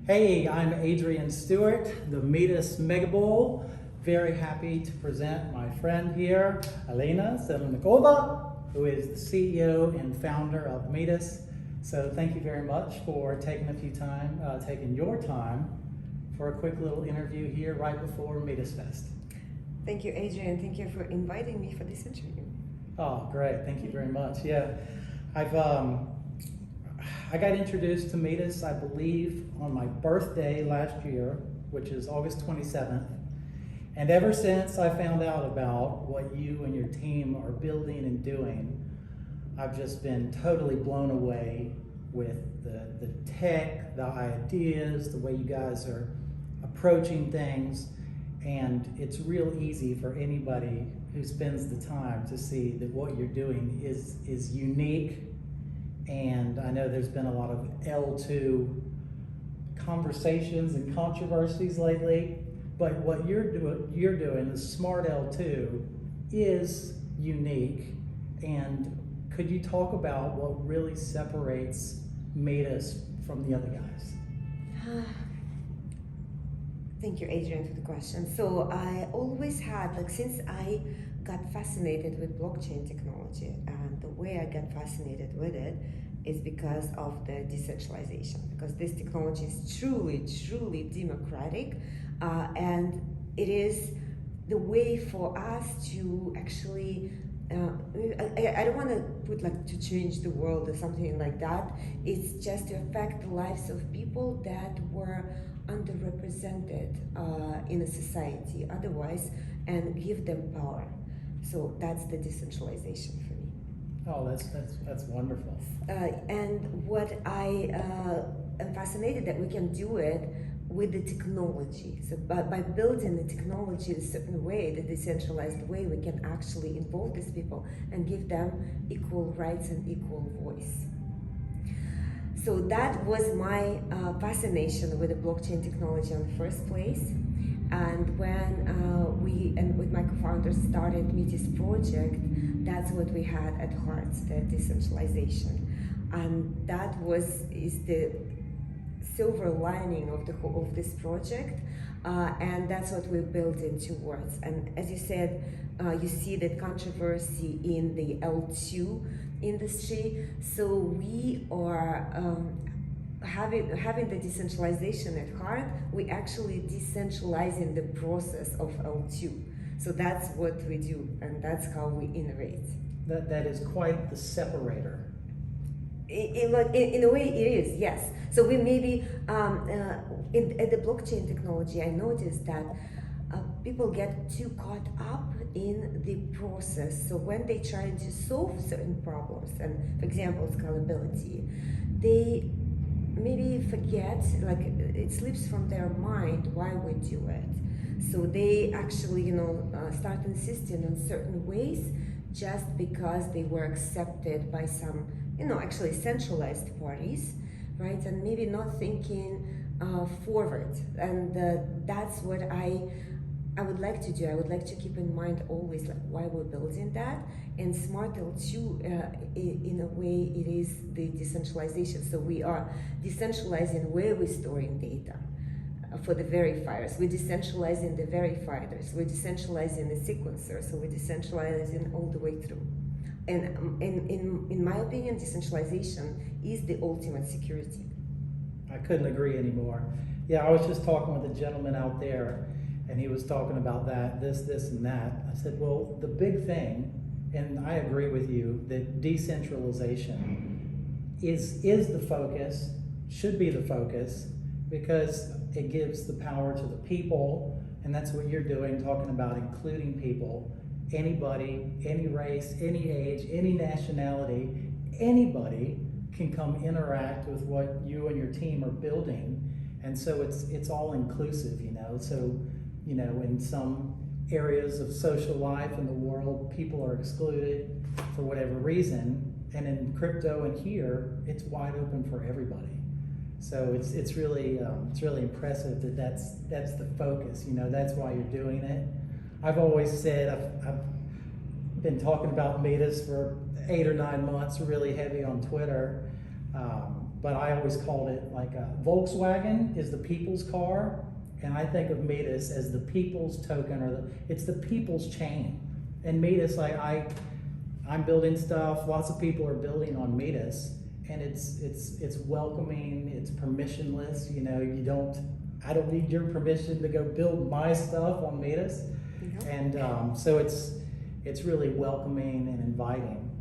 Hey, I'm Adrian Stewart, the Metis Megabull. Very happy to present my friend here, Elena Sinelnikova, who is the CEO and founder of Metis. So thank you very much for taking your time for a quick little interview here right before Metis Fest. Thank you, Adrian. Thank you for inviting me for this interview. Oh, great. Thank you very much. Yeah, I got introduced to Metis, I believe, on my birthday last year, which is August 27th. And ever since I found out about what you and your team are building and doing, I've just been totally blown away with the tech, the ideas, the way you guys are approaching things. And it's real easy for anybody who spends the time to see that what you're doing is unique. And I know there's been a lot of L2 conversations and controversies lately, but what you're doing, the smart L2, is unique. And could you talk about what really separates Metis from the other guys? Thank you, Adrian, for the question. So I always had, since I got fascinated with blockchain technology, and the way I got fascinated with it is because of the decentralization, because this technology is truly, truly democratic, and it is the way for us to actually I don't want to put to change the world or something like that. It's just to affect the lives of people that were underrepresented in a society otherwise, and give them power. So that's the decentralization for me. Oh, that's wonderful. And what I am fascinated that we can do it with the technology. So by building the technology in a certain way, the decentralized way, we can actually involve these people and give them equal rights and equal voice. So that was my fascination with the blockchain technology in the first place. And when we and with my co-founders started Metis project, that's what we had at heart, the decentralization. And that is the silver lining of this project, and that's what we built into words. And as you said, you see that controversy in the L2 industry. So we are having the decentralization at heart. We actually decentralizing the process of L2. So that's what we do, and that's how we innovate. That is quite the separator. In a way it is, yes. So we maybe, at the blockchain technology, I noticed that people get too caught up in the process. So when they try to solve certain problems, and for example, scalability, they maybe forget, it slips from their mind why we do it. So they actually, start insisting on certain ways just because they were accepted by some, actually centralized parties, right? And maybe not thinking forward. And that's what I would like to do. I would like to keep in mind always why we're building that. And Smart L2, in a way, it is the decentralization. So we are decentralizing where we're storing data for the verifiers. We're decentralizing the verifiers. We're decentralizing the sequencers. So we're decentralizing all the way through. And in my opinion, decentralization is the ultimate security. I couldn't agree anymore. Yeah, I was just talking with a gentleman out there, and he was talking about that, this, and that. I said, well, the big thing, and I agree with you, that decentralization is the focus, should be the focus, because it gives the power to the people, and that's what you're doing, talking about including people. Anybody, any race, any age, any nationality, anybody can come interact with what you and your team are building. And so it's all inclusive, So, in some areas of social life in the world, people are excluded for whatever reason. And in crypto and here, it's wide open for everybody. So it's really impressive that's the focus. That's why you're doing it. I've always said I've been talking about Metis for 8 or 9 months, really heavy on Twitter. but I always called it like a Volkswagen is the people's car, and I think of Metis as the people's token, or it's the people's chain. And Metis, I'm building stuff. Lots of people are building on Metis, and it's welcoming. It's permissionless. You know, I don't need your permission to go build my stuff on Metis, and so it's really welcoming and inviting.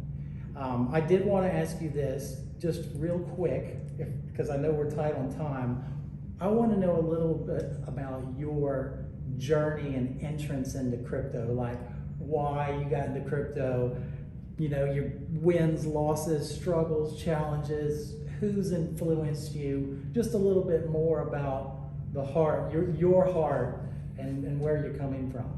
I did want to ask you this, just real quick, because I know we're tight on time. I want to know a little bit about your journey and entrance into crypto, like why you got into crypto, you know, your wins, losses, struggles, challenges, who's influenced you, just a little bit more about the heart, your heart, and where you're coming from.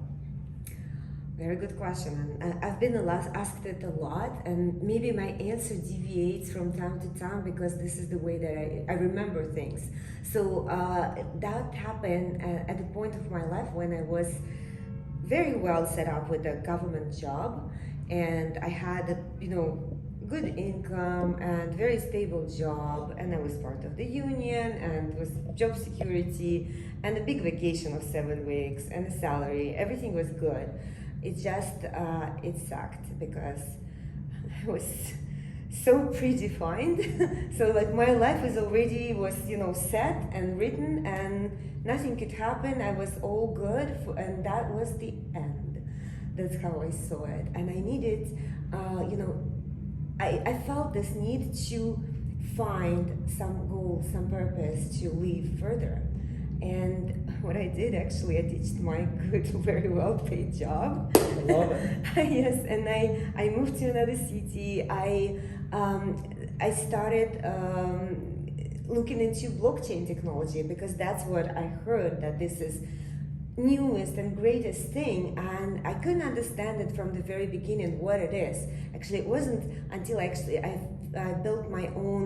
Very good question, and I've been asked it a lot, and maybe my answer deviates from time to time because this is the way that I remember things. So that happened at the point of my life when I was very well set up with a government job, and I had a good income and very stable job, and I was part of the union, and it was job security and a big vacation of 7 weeks and a salary. Everything was good. It just it sucked because I was so predefined. So like my life was set and written, and nothing could happen. I was all good, and that was the end. That's how I saw it, and I needed, I felt this need to find some goal, some purpose to live further. And what I did, actually, I ditched my good, very well-paid job. I love it. Yes, and I moved to another city. I started looking into blockchain technology because that's what I heard, that this is newest and greatest thing, and I couldn't understand it from the very beginning what it is. Actually, it wasn't until I built my own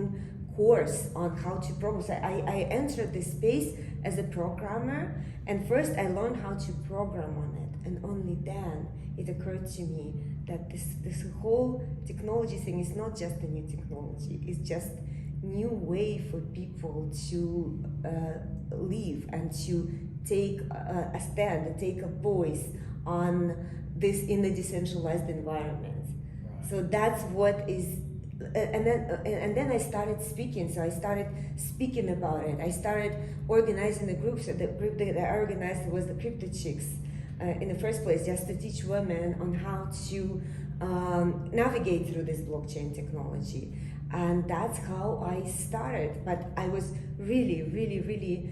course on how to program. So I entered this space as a programmer, and first I learned how to program on it, and only then it occurred to me that this whole technology thing is not just a new technology, it's just new way for people to live and to take a stand, take a voice on this in a decentralized environment. Right. So that's what is. And then I started speaking. So I started speaking about it. I started organizing the groups. The group that I organized was the Crypto Chicks in the first place, just to teach women on how to navigate through this blockchain technology. And that's how I started. But I was really, really, really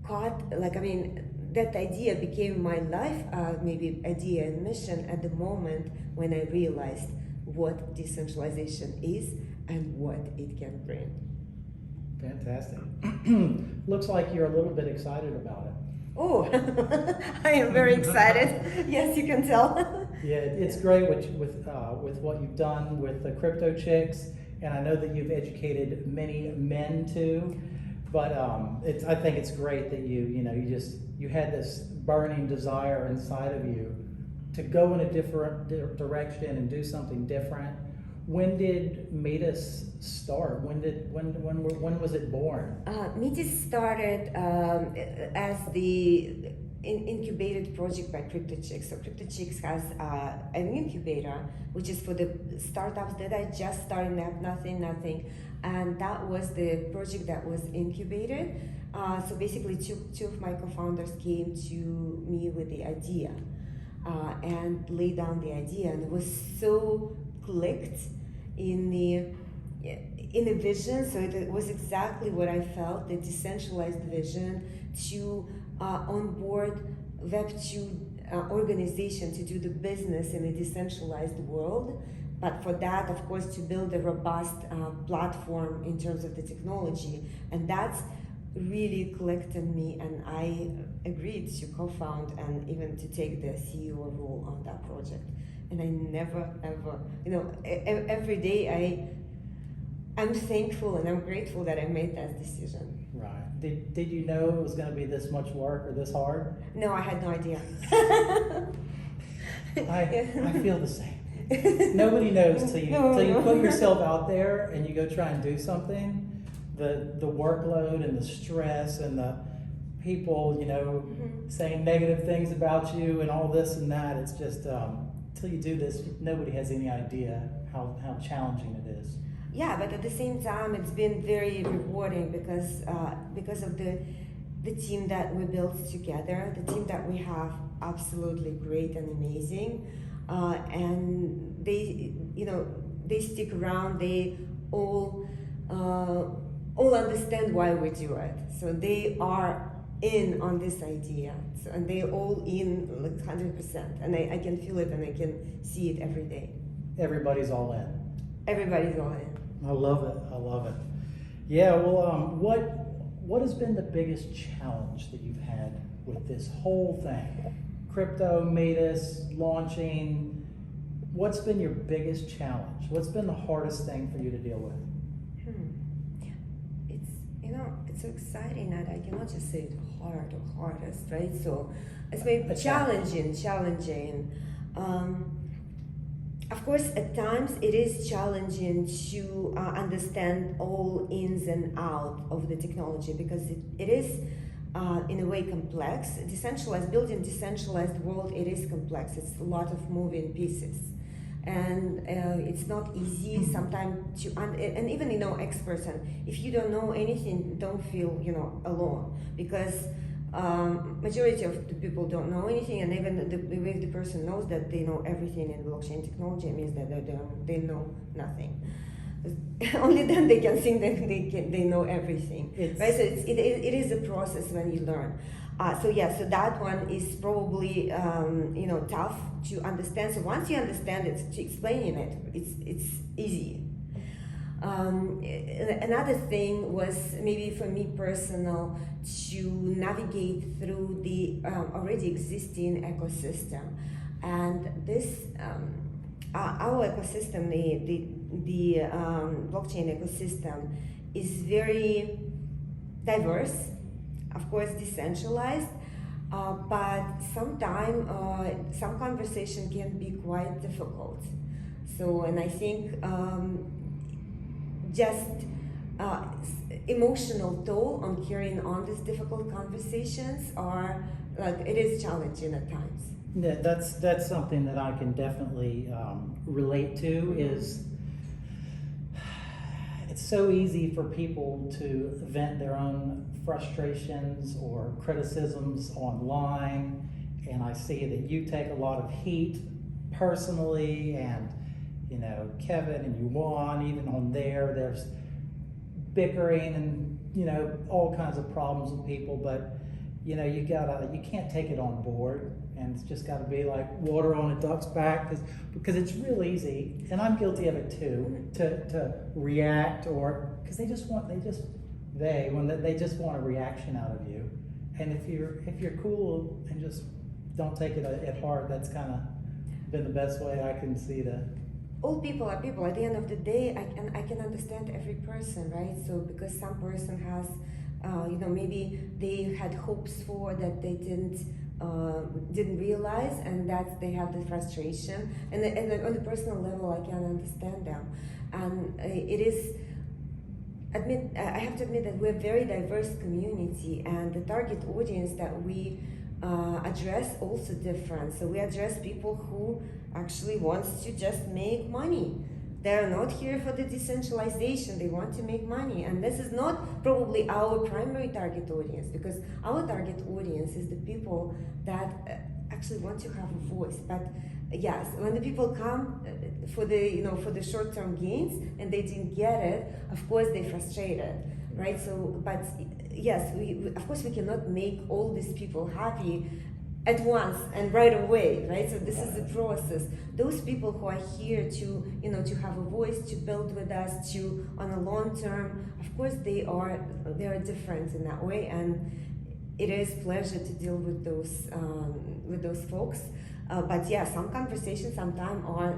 caught. That idea became my life, maybe idea and mission at the moment when I realized what decentralization is and what it can bring. Fantastic. Looks like you're a little bit excited about it. Oh, I am very excited. Yes, you can tell. Yeah, it's great with what you've done with the Crypto Chicks, and I know that you've educated many men too. But I think it's great that you had this burning desire inside of you to go in a different direction and do something different. When did Metis start? When was it born? Metis started as the incubated project by Crypto Chicks. So Crypto Chicks has an incubator, which is for the startups that are just starting up, nothing, and that was the project that was incubated. So basically, two of my co-founders came to me with the idea. And lay down the idea, and it was so clicked in the vision. So it was exactly what I felt, the decentralized vision to onboard Web2 organization to do the business in a decentralized world. But for that, of course, to build a robust platform in terms of the technology, and that's really clicked in me, and I agreed to co-found and even to take the CEO role on that project. And I never ever, every day I'm thankful and I'm grateful that I made that decision. Right. Did you know it was going to be this much work or this hard? No, I had no idea. I feel the same. Nobody knows till you put yourself out there and you go try and do something. the workload and the stress and the people, saying negative things about you and all this and that. It's just until you do this, nobody has any idea how challenging it is. Yeah, but at the same time, it's been very rewarding because of the team that we built together, the team that we have, absolutely great and amazing, and they stick around. They all understand why we do it, so they are in on this idea, and they all in like 100%, and I can feel it and I can see it every day. Everybody's all in. Everybody's all in. I love it. Yeah, well, what has been the biggest challenge that you've had with this whole thing? Crypto, Metis, launching. What's been your biggest challenge? What's been the hardest thing for you to deal with? It's so exciting that I cannot just say it hard or hardest, right? So it's maybe challenging. Of course, at times it is challenging to understand all ins and outs of the technology because it is in a way complex. Building decentralized world, it is complex. It's a lot of moving pieces. And it's not easy sometimes to, and even experts, and if you don't know anything, don't feel alone, because majority of the people don't know anything, and even if the person knows that they know everything in blockchain technology, it means that they know nothing. Only then they can think that they know everything, right? So it is a process when you learn. So that one is probably tough to understand. So once you understand it, to explaining it, it's easy. Another thing was maybe for me personal to navigate through the already existing ecosystem, and this our ecosystem, the blockchain ecosystem, is very diverse. Of course, decentralized, but sometimes some conversation can be quite difficult. So, and I think just emotional toll on carrying on these difficult conversations it is challenging at times. Yeah, that's something that I can definitely relate to. Is it's so easy for people to vent their own frustrations or criticisms online, and I see that you take a lot of heat personally, and Kevin and Yuan, even on there's bickering and all kinds of problems with people, but you can't take it on board, and it's just got to be like water on a duck's back, because it's real easy, and I'm guilty of it too, to react, or because they just want a reaction out of you, and if you're cool and just don't take it at heart, that's kind of been the best way I can see to. All people are people. At the end of the day, I can understand every person, right? So because some person has maybe they had hopes for that they didn't realize, and that they have the frustration, and on the personal level I can understand them, and I have to admit that we're a very diverse community, and the target audience that we address also different. So we address people who actually wants to just make money. They're not here for the decentralization, they want to make money. And this is not probably our primary target audience, because our target audience is the people that actually want to have a voice. But yes, when the people come for the short-term gains and they didn't get it, of course they're frustrated, right? So, but yes, we of course we cannot make all these people happy at once and right away, right? So this is the process. Those people who are here to have a voice, to build with us, to on a long term, of course they are different in that way, and it is pleasure to deal with those folks. But yeah, some conversations sometimes are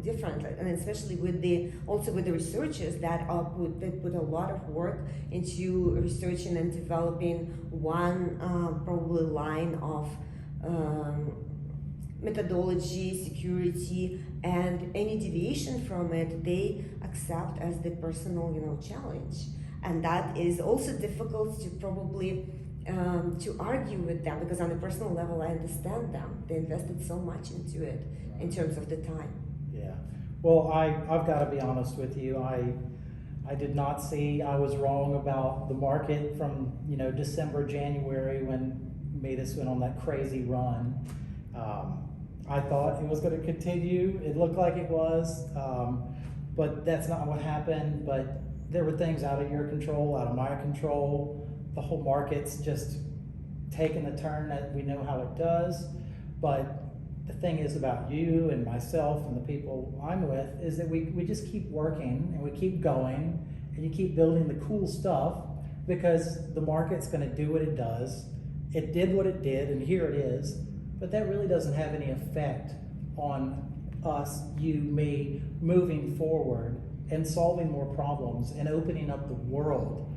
different, and especially with the researchers that put a lot of work into researching and developing one probably line of methodology, security, and any deviation from it they accept as the personal challenge. And that is also difficult to probably to argue with them, because on a personal level I understand them. They invested so much into it in terms of the time. Yeah. Well, I've got to be honest with you. I did not see, I was wrong about the market from, December, January when METIS went on that crazy run. I thought it was going to continue. It looked like it was, but that's not what happened. But there were things out of your control, out of my control. The whole market's just taken the turn that we know how it does. But the thing is about you and myself and the people I'm with is that we just keep working and we keep going and you keep building the cool stuff, because the market's going to do what it does. It did what it did and here it is, but that really doesn't have any effect on us, you, me, moving forward and solving more problems and opening up the world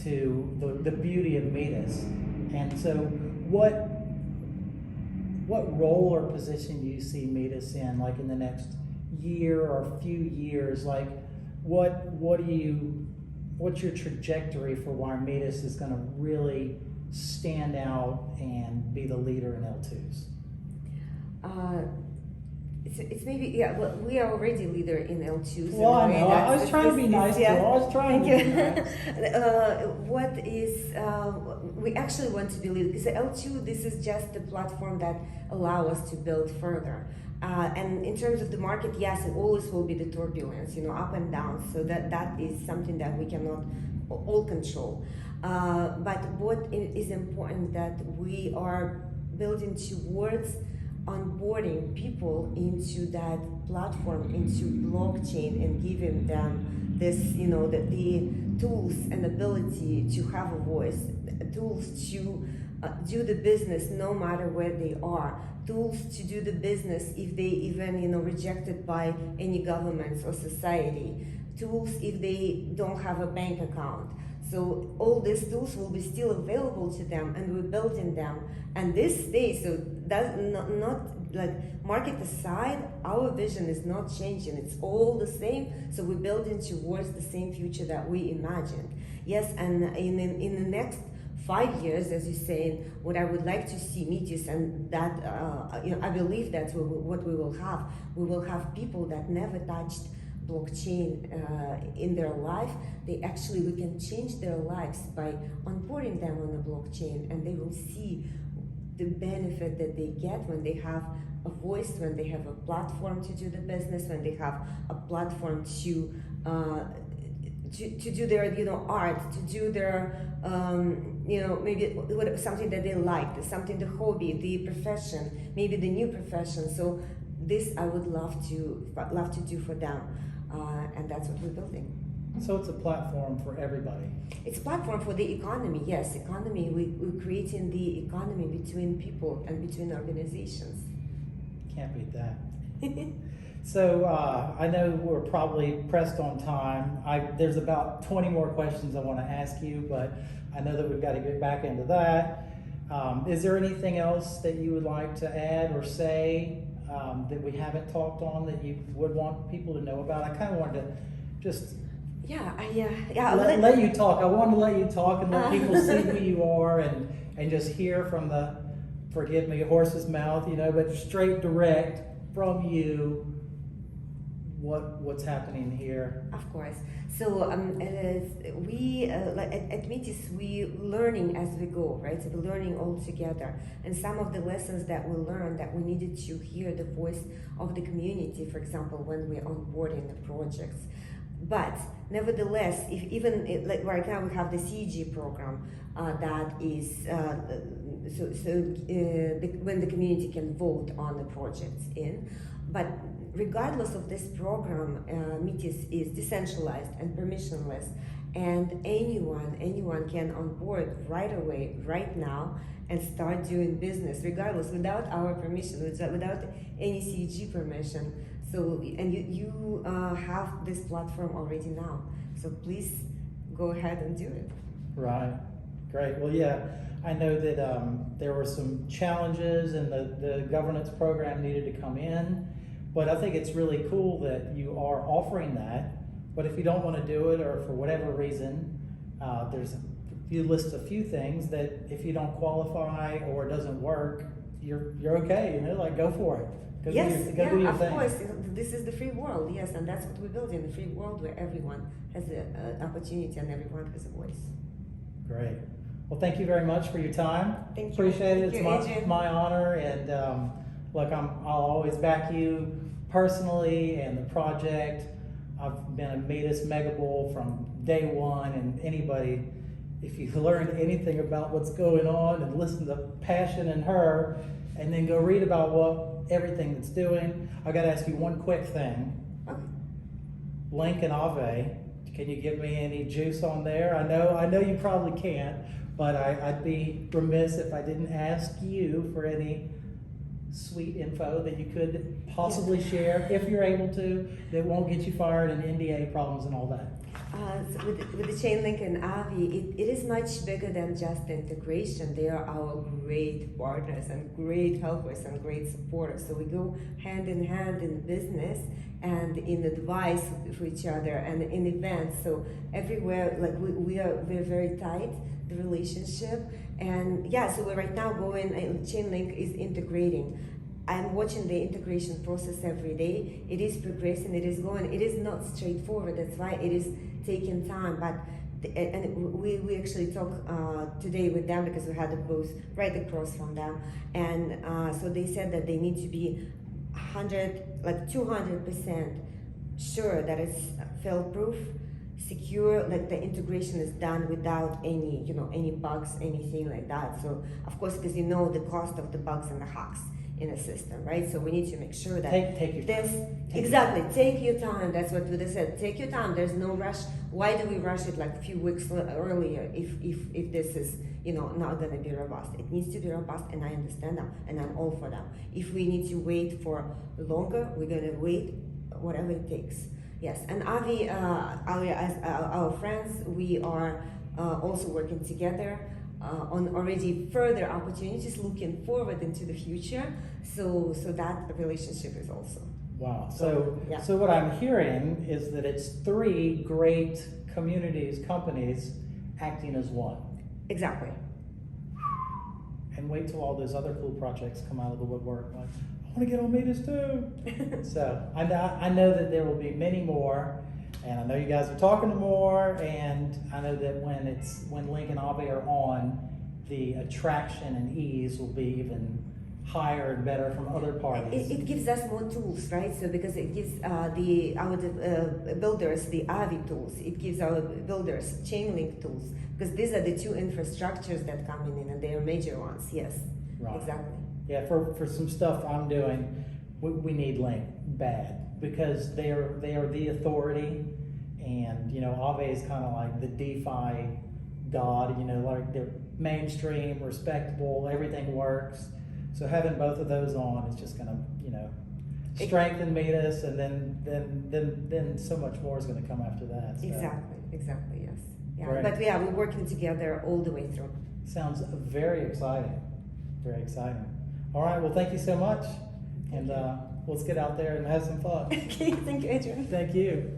to the beauty of METIS. And so what role or position do you see METIS in, like in the next year or few years? Like what's your trajectory for why METIS is going to really stand out and be the leader in L2s? It's maybe, yeah, well, we are already leader in L2s. Well, I know. I was trying to be nice to you. I was trying to be nice. We actually want to be leader, because L2, this is just the platform that allow us to build further. And in terms of the market, yes, it always will be the turbulence, up and down. So that is something that we cannot all control. But what is important that we are building towards onboarding people into that platform, into blockchain, and giving them this, the tools and ability to have a voice, tools to do the business no matter where they are, tools to do the business if they even, rejected by any governments or society, tools if they don't have a bank account. So all these tools will be still available to them, and we're building them. And this stays, so that's not like market aside, our vision is not changing. It's all the same. So we're building towards the same future that we imagined. Yes, and in the next 5 years, as you say, what I would like to see METIS, and that I believe that's what we will have. We will have people that never touched blockchain in their life. We can change their lives by onboarding them on the blockchain, and they will see the benefit that they get when they have a voice, when they have a platform to do the business, when they have a platform to do their art, to do their maybe something that they like, something, the hobby, the profession, maybe the new profession. So this I would love to do for them, and that's what we're building. So it's a platform for everybody. It's a platform for the economy, yes. Economy, we're creating the economy between people and between organizations. Can't beat that. So I know we're probably pressed on time. There's about 20 more questions I want to ask you, but I know that we've got to get back into that. Is there anything else that you would like to add or say that we haven't talked on that you would want people to know about? I kind of wanted to just let you talk. I wanted to let you talk and let people see who you are and just hear from the, forgive me, horse's mouth, but straight direct from you what's happening here. Of course. So we at METIS, we learning as we go, right? So we're learning all together, and some of the lessons that we learned, that we needed to hear the voice of the community, for example, when we're onboarding the projects. But nevertheless, like right now we have the CEG program that is when the community can vote on the projects in. But regardless of this program, METIS is decentralized and permissionless, and anyone can onboard right away, right now, and start doing business, regardless, without our permission, without any CEG permission. So, and you have this platform already now. So please go ahead and do it. Right. Great. Well, yeah, I know that there were some challenges and the governance program needed to come in, but I think it's really cool that you are offering that. But if you don't want to do it, or for whatever reason, you list a few things that if you don't qualify or it doesn't work, you're okay, you know, like go for it. Go Yes, do your yeah, of thing. course. This is the free world, yes, and that's what we build in the free world where everyone has an opportunity and everyone has a voice. Great. Well, thank you very much for your time. Thank you. Appreciate it. Thank It's you, Adrian. my honor, and look, I'll always back you personally and the project. I've been a Metis Mega Bull from day one, and anybody, if you learned anything about what's going on and listen to passion in her, and then go read about everything that's doing. I got to ask you one quick thing. Okay. Link and Aave, can you give me any juice on there? I know you probably can't, but I'd be remiss if I didn't ask you for any sweet info that you could possibly share, if you're able to, that won't get you fired and NDA problems and all that. So with the Chainlink and Aave, it is much bigger than just the integration. They are our great partners and great helpers and great supporters. So we go hand in hand in business and in advice for each other and in events. So everywhere, like we're very tight, the relationship. And yeah, so we're right now going, Chainlink is integrating. I'm watching the integration process every day. It is progressing, it is going, it is not straightforward, that's why it is taking time, but we actually talked today with them because we had a booth right across from them, and so they said that they need to be 200% sure that it's fail-proof, secure, like the integration is done without any bugs, anything like that. So of course, because the cost of the bugs and the hacks in a system, right? So we need to make sure that take your time. Take your time. That's what Buddha said. Take your time. There's no rush. Why do we rush it like a few weeks earlier if this is not going to be robust? It needs to be robust, and I understand that, and I'm all for that. If we need to wait for longer, we're going to wait, whatever it takes. Yes, and Avi, as our friends, we are also working together on already further opportunities, looking forward into the future. So that relationship is also. Wow. Yeah. So what I'm hearing is that it's 3 great communities, companies acting as one. Exactly. And wait till all those other cool projects come out of the woodwork. Like, I want to get on Metis too. So I know that there will be many more, and I know you guys are talking to more, and I know that when Link and Aave are on, the attraction and ease will be even higher and better from other parties. It gives us more tools, right? So because it gives our builders the Aave tools, it gives our builders Chainlink tools, because these are the 2 infrastructures that come in, and they are major ones. Yes, right. Exactly. Yeah, for some stuff I'm doing, we need Link bad, because they are the authority, and Aave is kind of like the DeFi god. Like they're mainstream, respectable, everything works. So having both of those on is just gonna strengthen Metis, and then so much more is gonna come after that. So. Exactly. Yes. Yeah. Great. But yeah, we're working together all the way through. Sounds very exciting. Very exciting. All right. Well, thank you so much, and let's get out there and have some fun. Okay. Thank you, Adrian. Thank you.